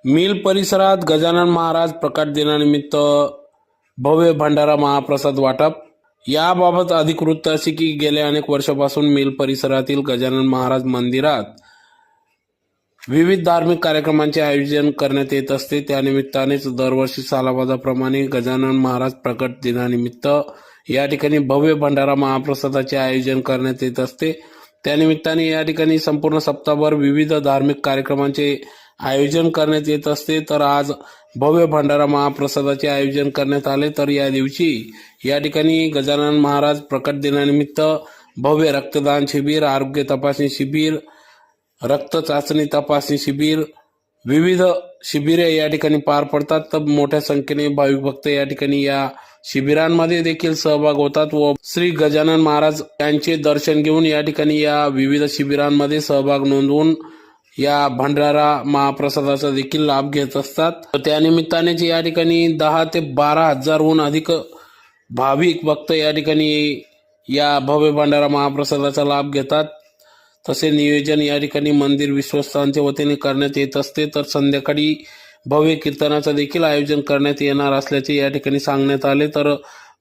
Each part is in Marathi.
मिल परिसरात गजानन महाराज प्रकट दिनानिमित्त भव्य भंडारा महाप्रसाद वाटप। याबाबत अधिक वृत्त असे की गेल्या अनेक वर्षापासून मिल परिसरातील गजानन महाराज मंदिरात विविध धार्मिक कार्यक्रमांचे आयोजन करण्यात येत असते। त्यानिमित्तानेच दरवर्षी सालाबादाप्रमाणे गजानन महाराज प्रकट दिनानिमित्त या ठिकाणी भव्य भंडारा महाप्रसादाचे आयोजन करण्यात येत असते। त्यानिमित्ताने या ठिकाणी संपूर्ण सप्ताहभर विविध धार्मिक कार्यक्रमांचे आयोजन करण्यात येत असते। तर आज भव्य भंडारा महाप्रसादाचे आयोजन करण्यात आले। तर या दिवशी या ठिकाणी गजानन महाराज प्रकट दिनानिमित्त भव्य रक्तदान शिबिर, आरोग्य तपासणी शिबिर, रक्त चाचणी तपासणी शिबिर, विविध शिबिरे या ठिकाणी पार पडतात। तर मोठ्या संख्येने भाविक भक्त या ठिकाणी या शिबिरांमध्ये देखील सहभाग होतात व श्री गजानन महाराज यांचे दर्शन घेऊन या ठिकाणी या विविध शिबिरांमध्ये सहभाग नोंदवून या भंडारा महाप्रसादाचा देखील लाभ घेत असतात। त्यानिमित्तानेच या ठिकाणी 10 ते 12 हजारहून अधिक भाविक भक्त या ठिकाणी या भव्य भंडारा महाप्रसादाचा लाभ घेतात। तसे नियोजन या ठिकाणी मंदिर विश्वस्तांच्या वतीने करण्यात येत असते। तर संध्याकाळी भव्य कीर्तनाचं देखील आयोजन करण्यात येणार असल्याचे या ठिकाणी सांगण्यात आले। तर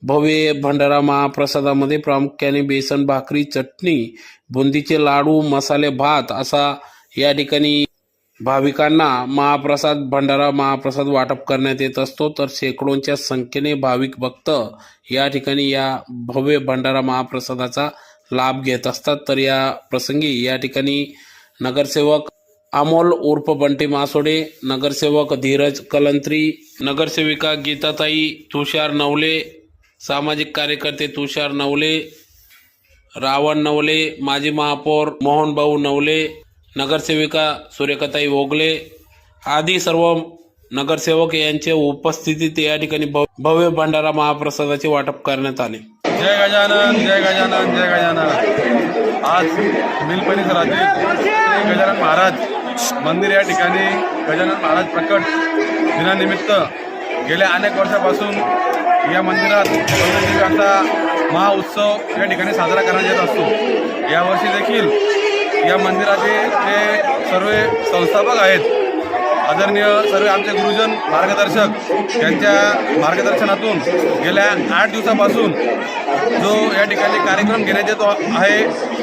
भव्य भंडारा महाप्रसादामध्ये प्रामुख्याने बेसन भाकरी, चटणी, बुंदीचे लाडू, मसाले भात असा या ठिकाणी भाविकांना महाप्रसाद भंडारा महाप्रसाद वाटप करण्यात येत असतो। तर शेकडोंच्या संख्येने भाविक भक्त या ठिकाणी या भव्य भंडारा महाप्रसादाचा लाभ घेत असतात। तर या प्रसंगी या ठिकाणी नगरसेवक अमोल उर्फ बंटी मासोडे, नगरसेवक धीरज कलंत्री, नगरसेविका गीताताई तुषार नवले, सामाजिक कार्यकर्ते तुषार नवले, रावण नवले, माजी महापौर मोहनभाऊ नवले, नगरसेविका सुरेखाताई ओगले आदी सर्व नगरसेवक यांच्या उपस्थितीत या ठिकाणी भव्य भंडारा महाप्रसादाचे वाटप करण्यात आले। जय गजानन, जय गजानन, जय गजानन। आज मिल परिसरातील श्री गजानन महाराज मंदिर या ठिकाणी गजानन महाराज प्रकट दिनानिमित्त गेल्या अनेक वर्षापासून या मंदिरात असा महाउत्सव या ठिकाणी साजरा करण्यात येत असतो। यावर्षी देखील या मंदिराचे जे सर्व संस्थापक आहेत, आदरणीय सर्व आमचे गुरुजन मार्गदर्शक यांच्या मार्गदर्शनातून गेल्या 8 दिवसापासून जो या ठिकाणी कार्यक्रम घेण्यात येतो आहे।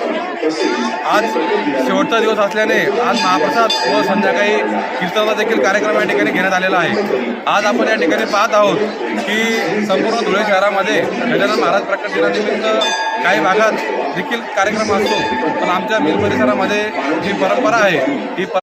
आज शेवटचा दिवस असल्याने आज महाप्रसाद व संध्याकाळी कीर्तनाचा देखील कार्यक्रम या ठिकाणी घेण्यात आलेला आहे। आज आपण या ठिकाणी पाहत आहोत की संपूर्ण धुळे शहरामध्ये गजानन महाराज प्रकट दिनानिमित्त काही भागात देखील कार्यक्रम असतो, पण आमच्या मिल परिसरामध्ये जी परंपरा आहे ही